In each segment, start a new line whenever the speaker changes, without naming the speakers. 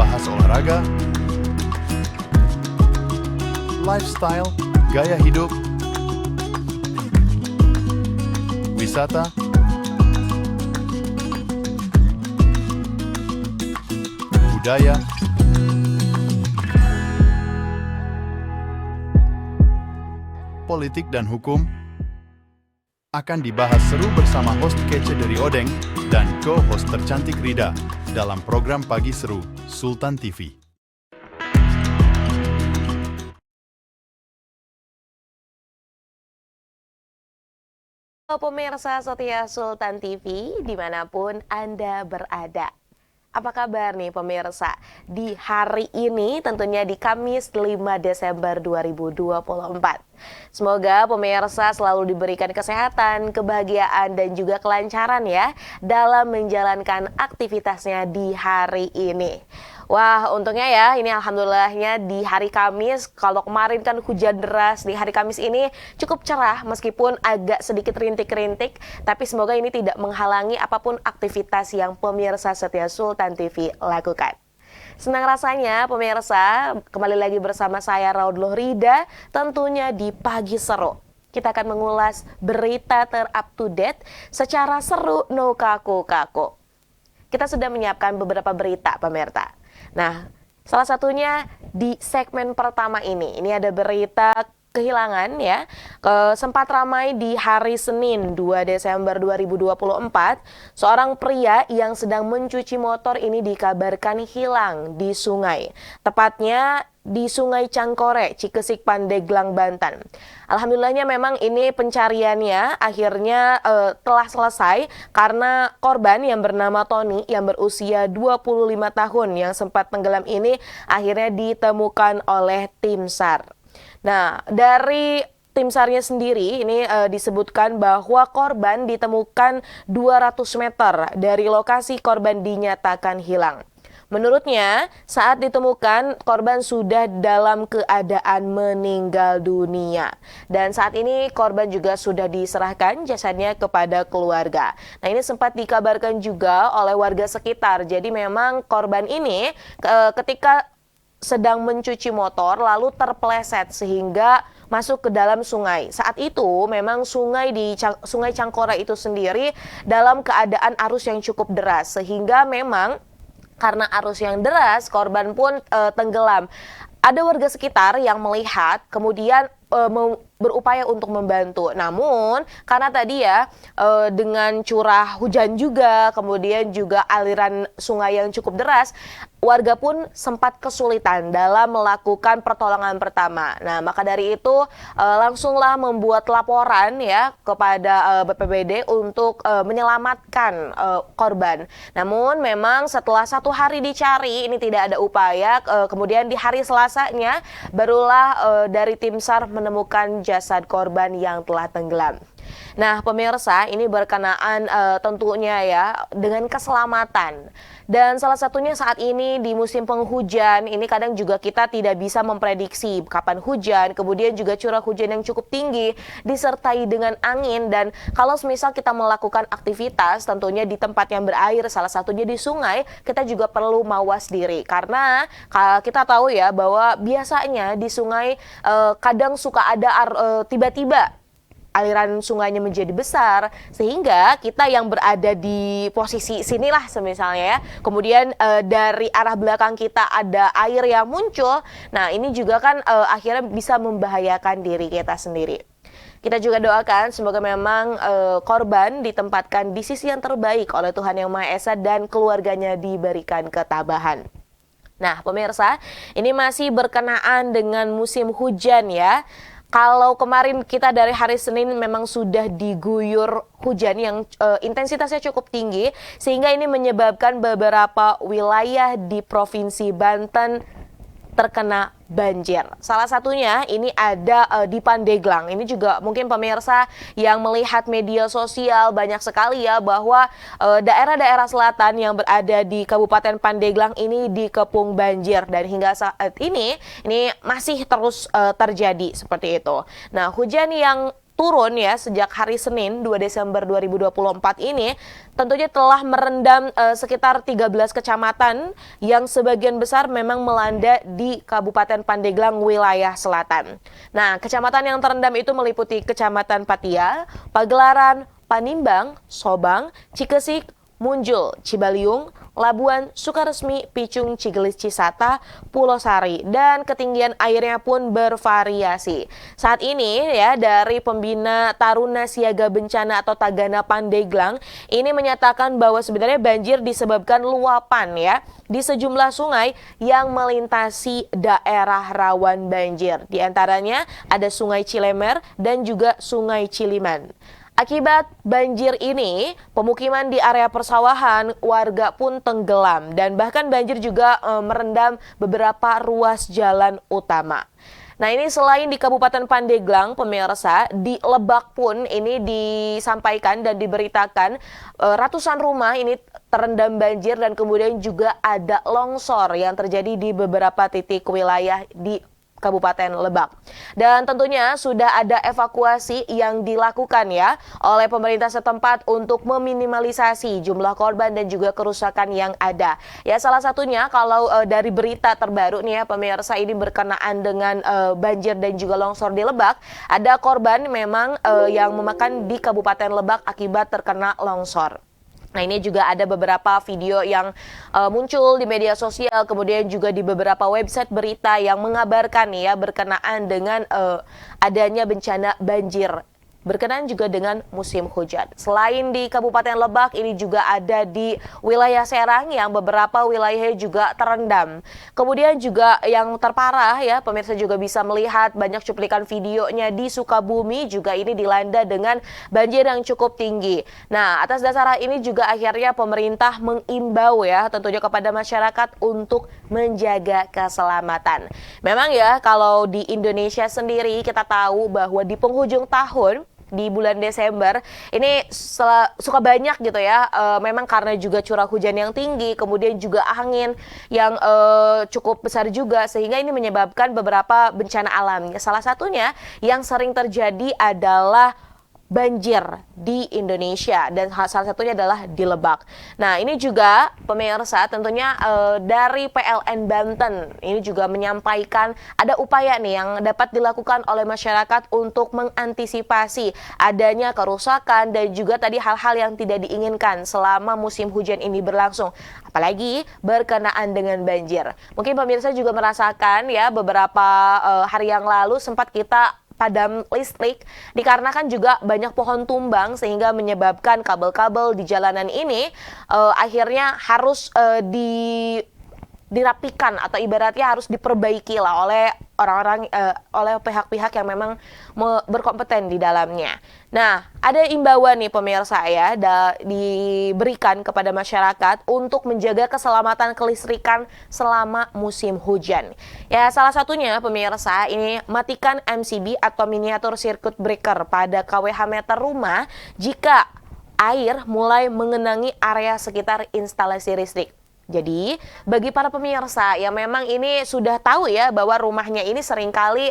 bahas olahraga, lifestyle, gaya hidup, wisata, budaya, politik dan hukum akan dibahas seru bersama host kece dari Odeng dan co-host tercantik Rida dalam program Pagi Seru Sultan TV.
Pemirsa setia Sultan TV dimanapun Anda berada. Apa kabar nih pemirsa? Di hari ini tentunya di Kamis 5 Desember 2024. Semoga pemirsa selalu diberikan kesehatan, kebahagiaan dan juga kelancaran ya dalam menjalankan aktivitasnya di hari ini. Wah, untungnya ya, ini alhamdulillahnya di hari Kamis, kalau kemarin kan hujan deras, di hari Kamis ini cukup cerah meskipun agak sedikit rintik-rintik, tapi semoga ini tidak menghalangi apapun aktivitas yang pemirsa setia Sultan TV lakukan. Senang rasanya pemirsa, kembali lagi bersama saya Raudloh Rida, tentunya di Pagi Seru. Kita akan mengulas berita ter-up-to-date secara seru no kaku-kaku. Kita sudah menyiapkan beberapa berita pemirsa. Nah, salah satunya di segmen pertama ini ada berita kehilangan ya, sempat ramai di hari Senin 2 Desember 2024, seorang pria yang sedang mencuci motor ini dikabarkan hilang di sungai, tepatnya di Sungai Cangkore, Cikesik, Pandeglang, Banten. Alhamdulillahnya memang ini pencariannya akhirnya telah selesai karena korban yang bernama Tony yang berusia 25 tahun yang sempat tenggelam ini akhirnya ditemukan oleh tim SAR. Nah, dari tim SAR-nya sendiri ini disebutkan bahwa korban ditemukan 200 meter dari lokasi korban dinyatakan hilang. Menurutnya, saat ditemukan, korban sudah dalam keadaan meninggal dunia. Dan saat ini korban juga sudah diserahkan jasadnya kepada keluarga. Nah, ini sempat dikabarkan juga oleh warga sekitar. Jadi memang korban ini ketika sedang mencuci motor lalu terpeleset sehingga masuk ke dalam sungai. Saat itu memang sungai di Sungai Cangkore itu sendiri dalam keadaan arus yang cukup deras sehingga memang karena arus yang deras, korban pun tenggelam. Ada warga sekitar yang melihat, kemudian berupaya untuk membantu. Namun, karena tadi ya, dengan curah hujan juga, kemudian juga aliran sungai yang cukup deras, warga pun sempat kesulitan dalam melakukan pertolongan pertama. Nah, maka dari itu langsunglah membuat laporan ya kepada BPBD untuk menyelamatkan korban. Namun memang setelah 1 hari dicari ini tidak ada upaya. Kemudian di hari Selasanya barulah dari tim SAR menemukan jasad korban yang telah tenggelam. Nah, pemirsa, ini berkenaan tentunya ya dengan keselamatan. Dan salah satunya saat ini di musim penghujan, ini kadang juga kita tidak bisa memprediksi kapan hujan, kemudian juga curah hujan yang cukup tinggi, disertai dengan angin. Dan kalau misal kita melakukan aktivitas tentunya di tempat yang berair, salah satunya di sungai, kita juga perlu mawas diri. Karena kita tahu ya bahwa biasanya di sungai kadang suka ada tiba-tiba aliran sungainya menjadi besar sehingga kita yang berada di posisi sinilah semisalnya ya, kemudian dari arah belakang kita ada air yang muncul. Nah, ini juga kan akhirnya bisa membahayakan diri kita sendiri. Kita juga doakan semoga memang korban ditempatkan di sisi yang terbaik oleh Tuhan Yang Maha Esa dan keluarganya diberikan ketabahan. Nah, pemirsa, ini masih berkenaan dengan musim hujan ya. Kalau kemarin kita dari hari Senin memang sudah diguyur hujan yang intensitasnya cukup tinggi sehingga ini menyebabkan beberapa wilayah di Provinsi Banten terkena banjir. Salah satunya ini ada di Pandeglang. Ini juga mungkin pemirsa yang melihat media sosial banyak sekali ya bahwa daerah-daerah selatan yang berada di Kabupaten Pandeglang ini dikepung banjir dan hingga saat ini masih terus terjadi seperti itu. Nah, hujan yang turun ya sejak hari Senin 2 Desember 2024 ini tentunya telah merendam sekitar 13 kecamatan yang sebagian besar memang melanda di Kabupaten Pandeglang wilayah selatan. Nah, kecamatan yang terendam itu meliputi Kecamatan Patia, Pagelaran, Panimbang, Sobang, Cikesik, Munjul, Cibaliung, Labuan, Sukaresmi, Picung, Cigelis, Cisata, Pulau Sari, dan ketinggian airnya pun bervariasi. Saat ini ya dari Pembina Taruna Siaga Bencana atau Tagana Pandeglang ini menyatakan bahwa sebenarnya banjir disebabkan luapan ya di sejumlah sungai yang melintasi daerah rawan banjir. Di antaranya ada Sungai Cilemer dan juga Sungai Ciliman. Akibat banjir ini, pemukiman di area persawahan warga pun tenggelam dan bahkan banjir juga merendam beberapa ruas jalan utama. Nah, ini selain di Kabupaten Pandeglang, pemirsa, di Lebak pun ini disampaikan dan diberitakan ratusan rumah ini terendam banjir dan kemudian juga ada longsor yang terjadi di beberapa titik wilayah di Kabupaten Lebak. Dan tentunya sudah ada evakuasi yang dilakukan ya oleh pemerintah setempat untuk meminimalisasi jumlah korban dan juga kerusakan yang ada. Ya, salah satunya kalau dari berita terbaru nih ya pemirsa ini berkenaan dengan banjir dan juga longsor di Lebak, ada korban memang yang memakan di Kabupaten Lebak akibat terkena longsor. Nah, ini juga ada beberapa video yang muncul di media sosial, kemudian juga di beberapa website berita yang mengabarkan ya berkenaan dengan adanya bencana banjir. Berkenaan juga dengan musim hujan. Selain di Kabupaten Lebak, ini juga ada di wilayah Serang yang beberapa wilayahnya juga terendam. Kemudian juga yang terparah ya, pemirsa juga bisa melihat banyak cuplikan videonya di Sukabumi juga ini dilanda dengan banjir yang cukup tinggi. Nah, atas dasar hal ini juga akhirnya pemerintah mengimbau ya tentunya kepada masyarakat untuk menjaga keselamatan. Memang ya kalau di Indonesia sendiri kita tahu bahwa di penghujung tahun di bulan Desember ini suka banyak gitu ya, memang karena juga curah hujan yang tinggi, kemudian juga angin yang cukup besar juga sehingga ini menyebabkan beberapa bencana alam. Salah satunya yang sering terjadi adalah banjir di Indonesia dan salah satunya adalah di Lebak. Nah, ini juga pemirsa tentunya dari PLN Banten ini juga menyampaikan ada upaya nih yang dapat dilakukan oleh masyarakat untuk mengantisipasi adanya kerusakan dan juga tadi hal-hal yang tidak diinginkan selama musim hujan ini berlangsung, apalagi berkenaan dengan banjir. Mungkin pemirsa juga merasakan ya beberapa hari yang lalu sempat kita padam listrik dikarenakan juga banyak pohon tumbang sehingga menyebabkan kabel-kabel di jalanan ini akhirnya harus dirapikan atau ibaratnya harus diperbaiki lah oleh orang-orang oleh pihak-pihak yang memang berkompeten di dalamnya. Nah, ada imbauan nih pemirsa ya diberikan kepada masyarakat untuk menjaga keselamatan kelistrikan selama musim hujan. Ya, salah satunya pemirsa ini matikan MCB atau miniatur circuit breaker pada KWH meter rumah jika air mulai mengenangi area sekitar instalasi listrik. Jadi, bagi para pemirsa yang memang ini sudah tahu ya bahwa rumahnya ini seringkali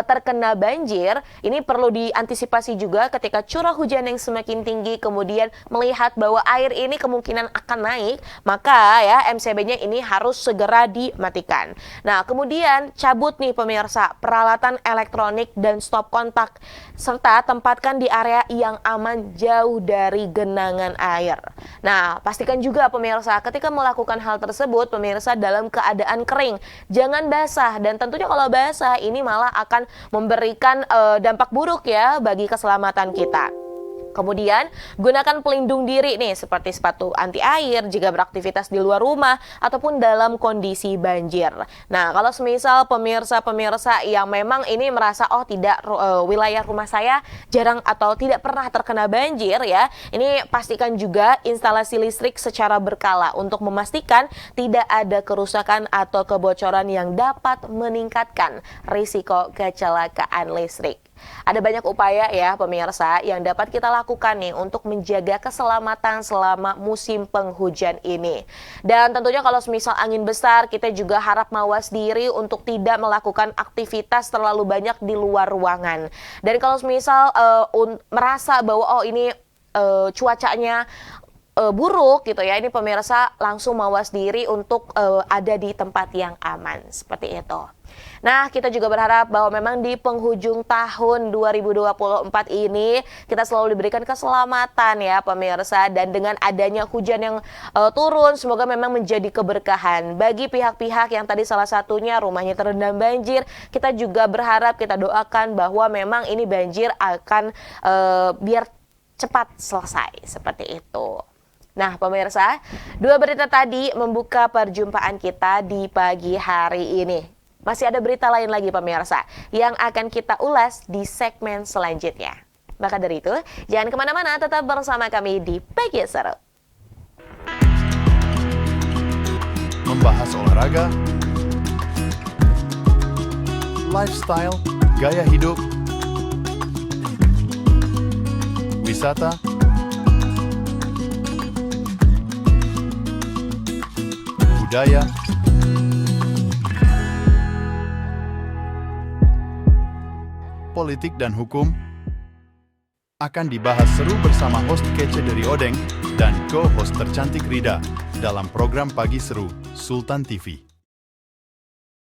terkena banjir, ini perlu diantisipasi juga ketika curah hujan yang semakin tinggi, kemudian melihat bahwa air ini kemungkinan akan naik, maka ya MCB-nya ini harus segera dimatikan. Nah, kemudian cabut nih pemirsa peralatan elektronik dan stop kontak, serta tempatkan di area yang aman jauh dari genangan air. Nah, pastikan juga pemirsa ketika melakukan hal tersebut, pemirsa dalam keadaan kering, jangan basah, dan tentunya kalau basah ini malah akan memberikan dampak buruk ya bagi keselamatan kita. Kemudian gunakan pelindung diri nih seperti sepatu anti air jika beraktivitas di luar rumah ataupun dalam kondisi banjir. Nah, kalau semisal pemirsa-pemirsa yang memang ini merasa tidak wilayah rumah saya jarang atau tidak pernah terkena banjir ya, ini pastikan juga instalasi listrik secara berkala untuk memastikan tidak ada kerusakan atau kebocoran yang dapat meningkatkan risiko kecelakaan listrik. Ada banyak upaya ya pemirsa yang dapat kita lakukan nih untuk menjaga keselamatan selama musim penghujan ini. Dan tentunya kalau semisal angin besar, kita juga harap mawas diri untuk tidak melakukan aktivitas terlalu banyak di luar ruangan. Dan kalau semisal merasa bahwa ini cuacanya buruk gitu ya, ini pemirsa langsung mawas diri untuk ada di tempat yang aman seperti itu. Nah, kita juga berharap bahwa memang di penghujung tahun 2024 ini kita selalu diberikan keselamatan ya pemirsa, dan dengan adanya hujan yang turun semoga memang menjadi keberkahan bagi pihak-pihak yang tadi salah satunya rumahnya terendam banjir. Kita juga berharap, kita doakan bahwa memang ini banjir akan biar cepat selesai seperti itu. Nah pemirsa, dua berita tadi membuka perjumpaan kita di pagi hari ini. Masih ada berita lain lagi pemirsa yang akan kita ulas di segmen selanjutnya. Maka dari itu, jangan kemana-mana, tetap bersama kami di Pagi Seru.
Membahas olahraga, lifestyle, gaya hidup, wisata, budaya, politik dan hukum akan dibahas seru bersama host kece dari Odeng dan co-host tercantik Rida dalam program Pagi Seru Sultan TV.